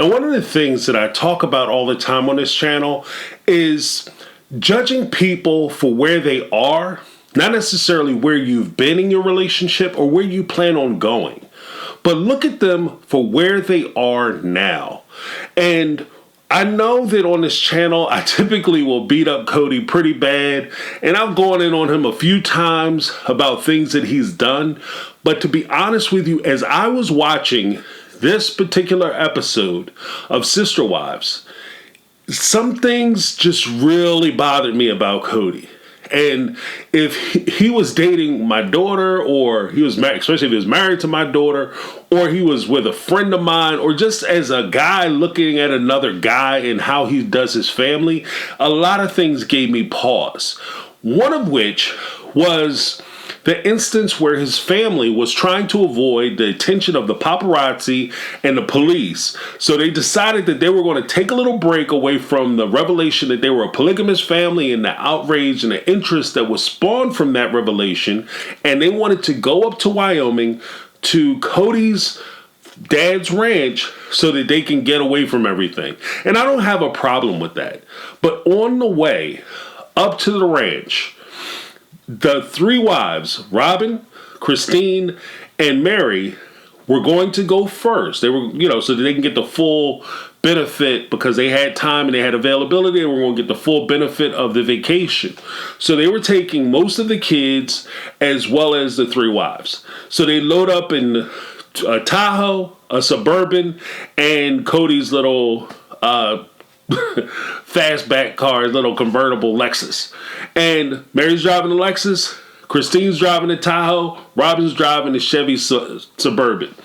Now, one of the things that I talk about all the time on this channel is judging people for where they are, not necessarily where you've been in your relationship or where you plan on going, but look at them for where they are now. And I know that on this channel, I typically will beat up Cody pretty bad, and I've gone in on him a few times about things that he's done. But to be honest with you, as I was watching this particular episode of Sister Wives, some things just really bothered me about Cody. And if he was dating my daughter, or he was married, especially if he was married to my daughter, or he was with a friend of mine, or just as a guy looking at another guy and how he does his family, a lot of things gave me pause. One of which was the instance where his family was trying to avoid the attention of the paparazzi and the police. So they decided that they were going to take a little break away from the revelation that they were a polygamous family and the outrage and the interest that was spawned from that revelation. And they wanted to go up to Wyoming to Cody's dad's ranch so that they can get away from everything. And I don't have a problem with that. But on the way up to the ranch, the three wives, Robin, Christine, and Meri, were going to go first. They were, so that they can get the full benefit, because they had time and they had availability, and we're going to get the full benefit of the vacation. So they were taking most of the kids as well as the three wives. So they load up in a Tahoe, a Suburban, and Cody's little fastback car, little convertible Lexus. And Mary's driving the Lexus, Christine's driving the Tahoe, Robin's driving the Chevy Suburban.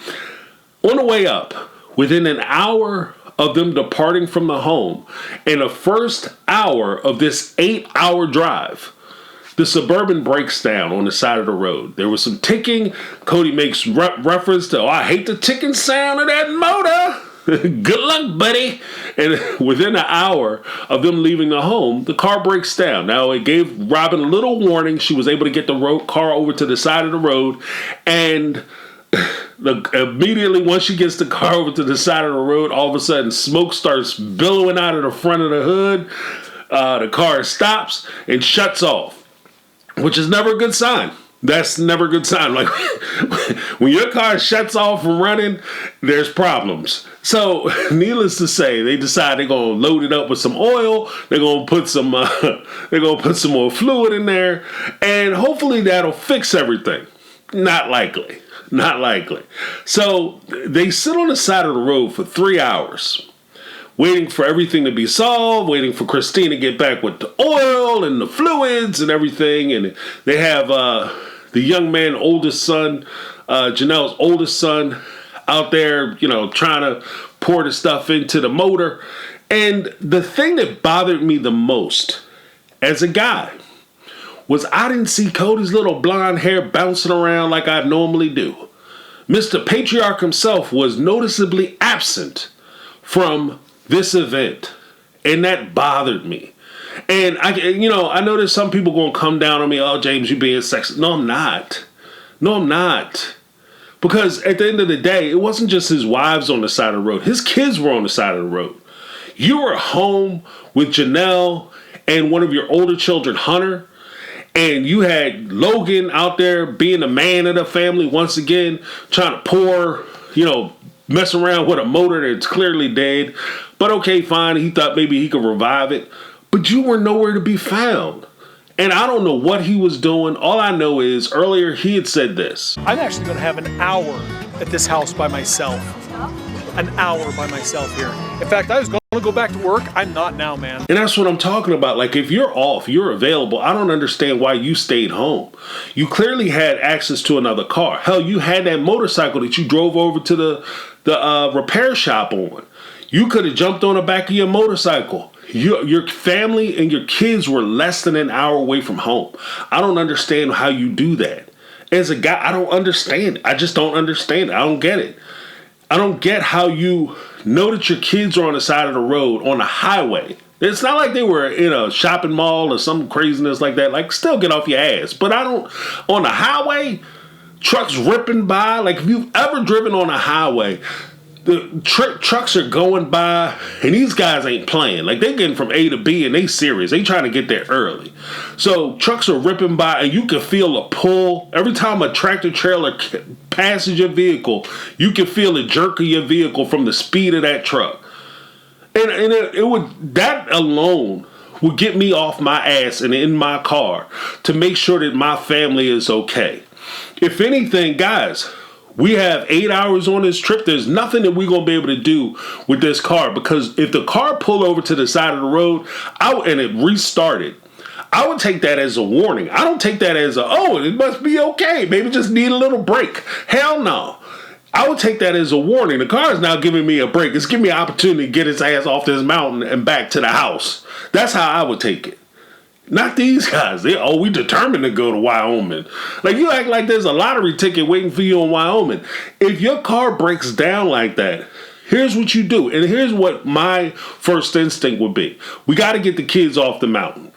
On the way up, within an hour of them departing from the home, in the first hour of this 8-hour drive, the Suburban breaks down on the side of the road. There was some ticking. Cody makes reference to, I hate the ticking sound of that motor. Good luck, buddy. And within an hour of them leaving the home, the car breaks down. Now, it gave Robin a little warning. She was able to get the car over to the side of the road. And immediately, once she gets the car over to the side of the road, all of a sudden, smoke starts billowing out of the front of the hood. The car stops and shuts off, which is never a good sign. That's never a good sign. Like, when your car shuts off from running, there's problems. So, needless to say, they decide they're gonna load it up with some oil. They're gonna put some more fluid in there, and hopefully that'll fix everything. Not likely. Not likely. So they sit on the side of the road for 3 hours, waiting for everything to be solved, waiting for Christine to get back with the oil and the fluids and everything. And they have the young man, oldest son, Janelle's oldest son, out there, trying to pour the stuff into the motor. And the thing that bothered me the most as a guy was I didn't see Cody's little blonde hair bouncing around like I normally do. Mr. Patriarch himself was noticeably absent from this event, and that bothered me. And I know there's some people gonna come down on me. Oh, James, you being sexist. No, I'm not. No, I'm not. Because at the end of the day, it wasn't just his wives on the side of the road. His kids were on the side of the road. You were home with Janelle and one of your older children, Hunter, and you had Logan out there being the man of the family once again, trying to pour, mess around with a motor that's clearly dead. But okay, fine. He thought maybe he could revive it. But you were nowhere to be found. And I don't know what he was doing. All I know is earlier he had said this. I'm actually going to have an hour at this house by myself. An hour by myself here. In fact, I was going to go back to work. I'm not now, man. And that's what I'm talking about. Like, if you're off, you're available. I don't understand why you stayed home. You clearly had access to another car. Hell, you had that motorcycle that you drove over to the repair shop on. You could have jumped on the back of your motorcycle. Your family and your kids were less than an hour away from home. I don't understand how you do that. As a guy, I don't understand it. I just don't understand it. I don't get it. I don't get how you know that your kids are on the side of the road on a highway. It's not like they were in a shopping mall or some craziness like that. Like, still get off your ass. But on the highway, trucks ripping by. Like, if you've ever driven on a highway, the trucks are going by, and these guys ain't playing. Like, they're getting from A to B, and they serious. They trying to get there early. So trucks are ripping by, and you can feel a pull. Every time a tractor trailer passes your vehicle, you can feel the jerk of your vehicle from the speed of that truck. And it would, that alone would get me off my ass and in my car to make sure that my family is okay. If anything, guys, we have 8 hours on this trip. There's nothing that we're going to be able to do with this car, because if the car pulled over to the side of the road and it restarted, I would take that as a warning. I don't take that as it must be okay. Maybe just need a little break. Hell no. I would take that as a warning. The car is now giving me a break. It's giving me an opportunity to get his ass off this mountain and back to the house. That's how I would take it. Not these guys. We determined to go to Wyoming. Like, you act like there's a lottery ticket waiting for you in Wyoming. If your car breaks down like that, here's what you do. And here's what my first instinct would be. We got to get the kids off the mountain.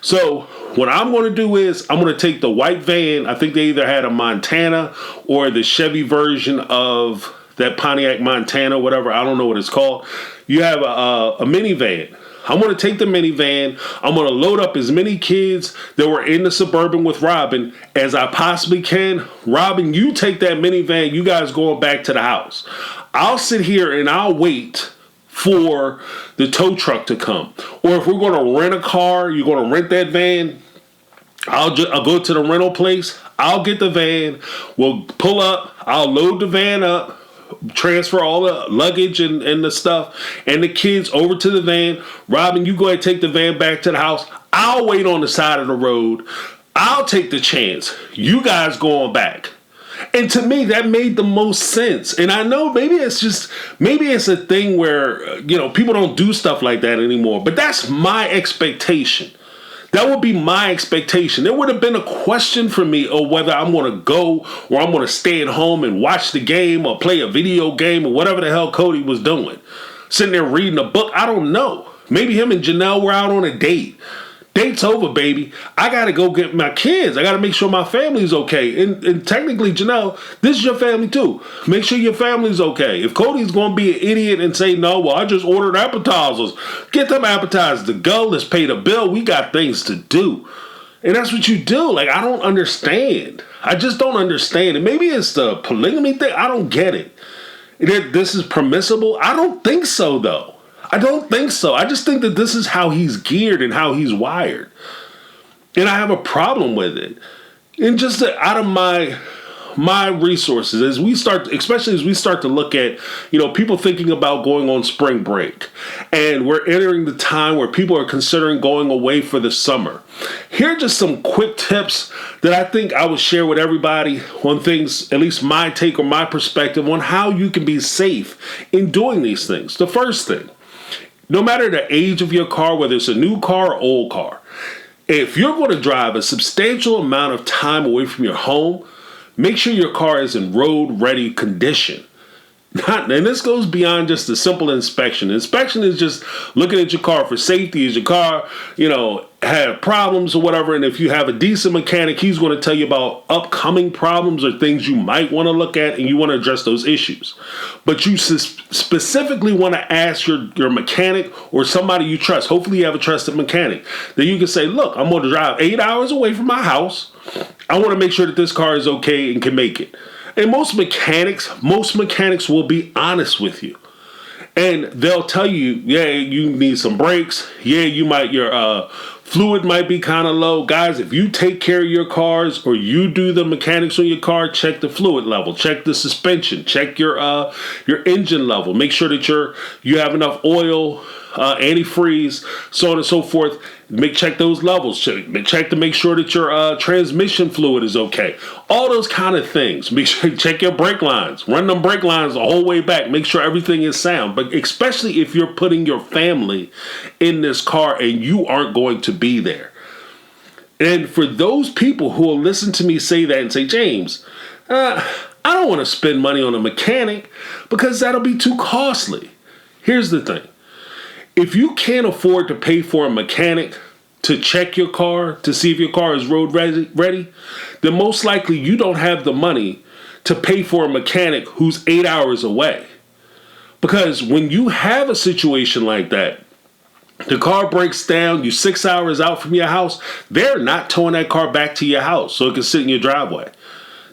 So what I'm going to do is I'm going to take the white van. I think they either had a Montana or the Chevy version of that Pontiac Montana, whatever. I don't know what it's called. You have a minivan. I'm going to take the minivan. I'm going to load up as many kids that were in the Suburban with Robin as I possibly can. Robin, you take that minivan. You guys going back to the house. I'll sit here and I'll wait for the tow truck to come. Or if we're going to rent a car, you're going to rent that van, I'll go to the rental place. I'll get the van. We'll pull up. I'll load the van up, transfer all the luggage and the stuff and the kids over to the van. Robin, you go ahead and take the van back to the house. I'll wait on the side of the road. I'll take the chance. You guys going back. And to me, that made the most sense. And I know maybe it's a thing where, people don't do stuff like that anymore. But that's my expectation. That would be my expectation. There would have been a question for me of whether I'm going to go or I'm going to stay at home and watch the game or play a video game or whatever the hell Cody was doing. Sitting there reading a book. I don't know. Maybe him and Janelle were out on a date. Date's over, baby. I got to go get my kids. I got to make sure my family's okay. And technically, Janelle, this is your family too. Make sure your family's okay. If Cody's going to be an idiot and say, no, well, I just ordered appetizers. Get them appetizers to go. Let's pay the bill. We got things to do. And that's what you do. Like, I don't understand. I just don't understand. And maybe it's the polygamy thing. I don't get it. This is permissible? I don't think so, though. I don't think so. I just think that this is how he's geared and how he's wired. And I have a problem with it. And just out of my resources, especially as we start to look at, people thinking about going on spring break. And we're entering the time where people are considering going away for the summer. Here are just some quick tips that I think I would share with everybody on things, at least my take or my perspective on how you can be safe in doing these things. The first thing, no matter the age of your car, whether it's a new car or old car, if you're going to drive a substantial amount of time away from your home, make sure your car is in road-ready condition. And this goes beyond just a simple inspection. Inspection is just looking at your car for safety. Is your car, have problems or whatever? And if you have a decent mechanic, he's going to tell you about upcoming problems or things you might want to look at, and you want to address those issues. But you specifically want to ask your mechanic or somebody you trust. Hopefully you have a trusted mechanic that you can say, look, I'm going to drive 8 hours away from my house. I want to make sure that this car is okay and can make it. And most mechanics will be honest with you. And they'll tell you, yeah, you need some brakes. Yeah, your fluid might be kind of low. Guys, if you take care of your cars or you do the mechanics on your car, check the fluid level, check the suspension, check your engine level. Make sure that you have enough oil, antifreeze, so on and so forth. Check those levels. Check to make sure that your transmission fluid is okay. All those kind of things. Make sure you check your brake lines. Run them brake lines the whole way back. Make sure everything is sound. But especially if you're putting your family in this car and you aren't going to be there. And for those people who will listen to me say that and say, James, I don't want to spend money on a mechanic because that'll be too costly. Here's the thing. If you can't afford to pay for a mechanic to check your car, to see if your car is road ready, then most likely you don't have the money to pay for a mechanic who's 8 hours away. Because when you have a situation like that, the car breaks down, you're 6 hours out from your house, they're not towing that car back to your house so it can sit in your driveway.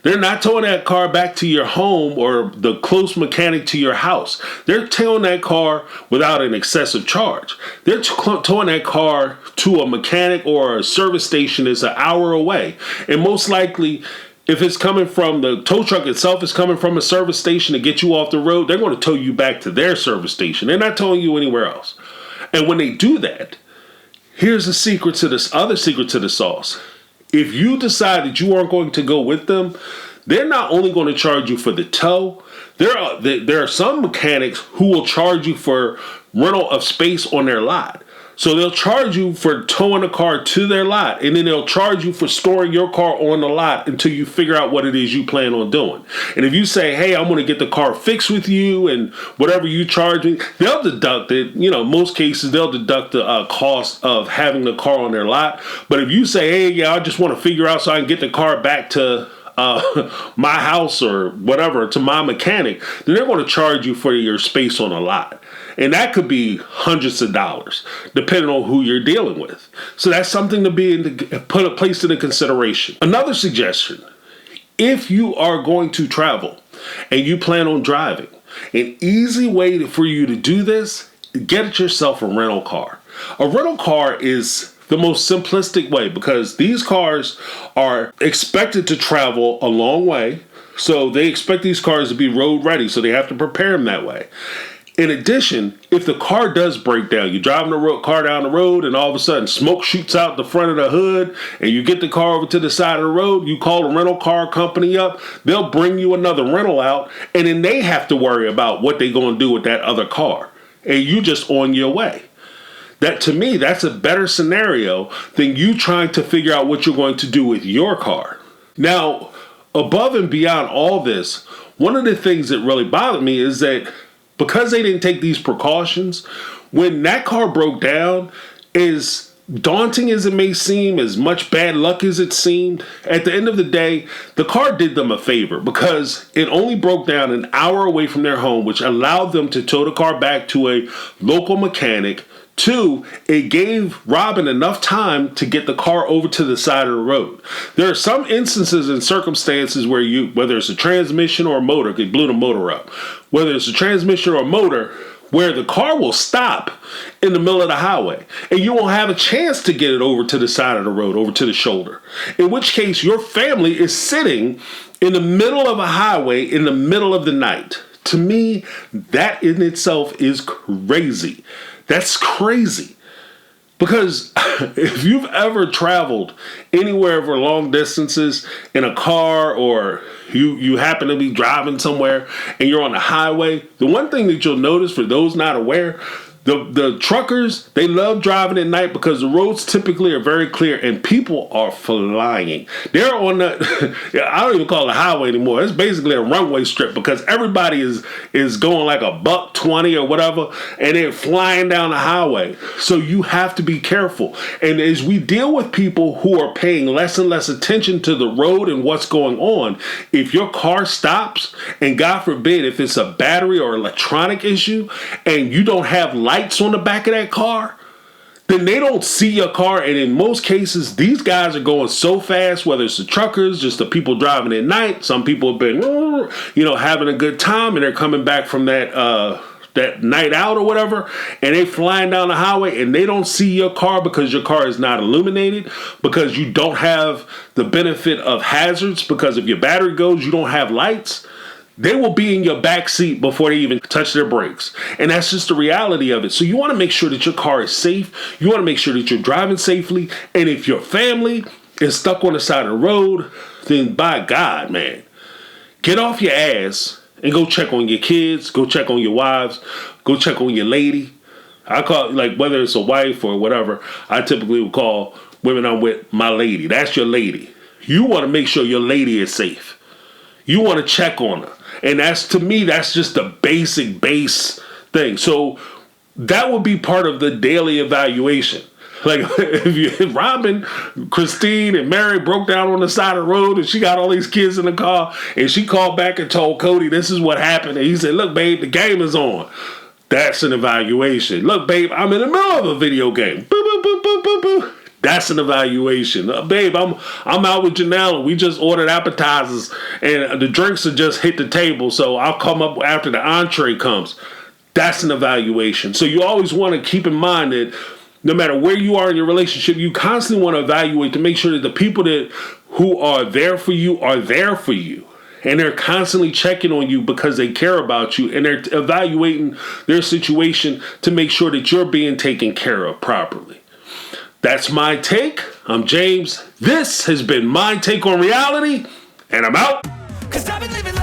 They're not towing that car back to your home or the close mechanic to your house. They're towing that car without an excessive charge. They're towing that car to a mechanic or a service station that's an hour away. And most likely, if it's coming from the tow truck itself, is coming from a service station to get you off the road, they're going to tow you back to their service station. They're not towing you anywhere else. And when they do that, here's the secret to this other secret to the sauce. If you decide that you aren't going to go with them, they're not only going to charge you for the tow. There are some mechanics who will charge you for rental of space on their lot. So they'll charge you for towing a car to their lot, and then they'll charge you for storing your car on the lot until you figure out what it is you plan on doing. And if you say, hey, I'm going to get the car fixed with you and whatever you charge me, they'll deduct it. Most cases, they'll deduct the cost of having the car on their lot. But if you say, hey, yeah, I just want to figure out so I can get the car back to my house or whatever, to my mechanic, then they're going to charge you for your space on a lot. And that could be hundreds of dollars, depending on who you're dealing with. So that's something to be placed into consideration. Another suggestion, if you are going to travel and you plan on driving, an easy way for you to do this, get yourself a rental car. A rental car is the most simplistic way because these cars are expected to travel a long way. So they expect these cars to be road ready. So they have to prepare them that way. In addition, if the car does break down, you're driving the car down the road and all of a sudden smoke shoots out the front of the hood and you get the car over to the side of the road, you call the rental car company up, they'll bring you another rental out, and then they have to worry about what they're going to do with that other car. And you just on your way. That, to me, that's a better scenario than you trying to figure out what you're going to do with your car. Now, above and beyond all this, one of the things that really bothered me is that because they didn't take these precautions, when that car broke down, as daunting as it may seem, as much bad luck as it seemed, at the end of the day, the car did them a favor because it only broke down an hour away from their home, which allowed them to tow the car back to a local mechanic. Two, it gave Robin enough time to get the car over to the side of the road. There are some instances and circumstances where whether it's a transmission or a motor, they blew the motor up, whether it's a transmission or a motor, where the car will stop in the middle of the highway and you won't have a chance to get it over to the side of the road, over to the shoulder. In which case your family is sitting in the middle of a highway in the middle of the night. To me, that in itself is crazy. That's crazy. Because if you've ever traveled anywhere for long distances in a car, or you happen to be driving somewhere and you're on the highway, the one thing that you'll notice, for those not aware, the truckers, they love driving at night because the roads typically are very clear and people are flying. They're on the, I don't even call it a highway anymore. It's basically a runway strip because everybody is going like a $120 or whatever, and they're flying down the highway. So you have to be careful. And as we deal with people who are paying less and less attention to the road and what's going on, if your car stops, and God forbid if it's a battery or electronic issue, and you don't have lights on the back of that car, then they don't see your car. And in most cases, these guys are going so fast, whether it's the truckers, just the people driving at night. Some people have been, having a good time, and they're coming back from that night out or whatever, and they flying down the highway and they don't see your car because your car is not illuminated, because you don't have the benefit of hazards, because if your battery goes, you don't have lights. They will be in your back seat before they even touch their brakes. And that's just the reality of it. So you want to make sure that your car is safe. You want to make sure that you're driving safely. And if your family is stuck on the side of the road, then by God, man, get off your ass and go check on your kids, go check on your wives, go check on your lady. I call it, like, whether it's a wife or whatever, I typically would call women I'm with my lady. That's your lady. You want to make sure your lady is safe. You want to check on her. And that's, to me, that's just the base thing. So that would be part of the daily evaluation. Like, if Robin, Christine, and Meri broke down on the side of the road and she got all these kids in the car and she called back and told Cody this is what happened. And he said, look, babe, the game is on. That's an evaluation. Look, babe, I'm in the middle of a video game. Boop, boop, boop, boop, boop, boop. That's an evaluation. Babe, I'm out with Janelle and we just ordered appetizers and the drinks have just hit the table, so I'll come up after the entree comes. That's an evaluation. So you always want to keep in mind that no matter where you are in your relationship, you constantly want to evaluate to make sure that the people who are there for you are there for you. And they're constantly checking on you because they care about you and they're evaluating their situation to make sure that you're being taken care of properly. That's my take. I'm James. This has been my take on reality, and I'm out. 'Cause I've been living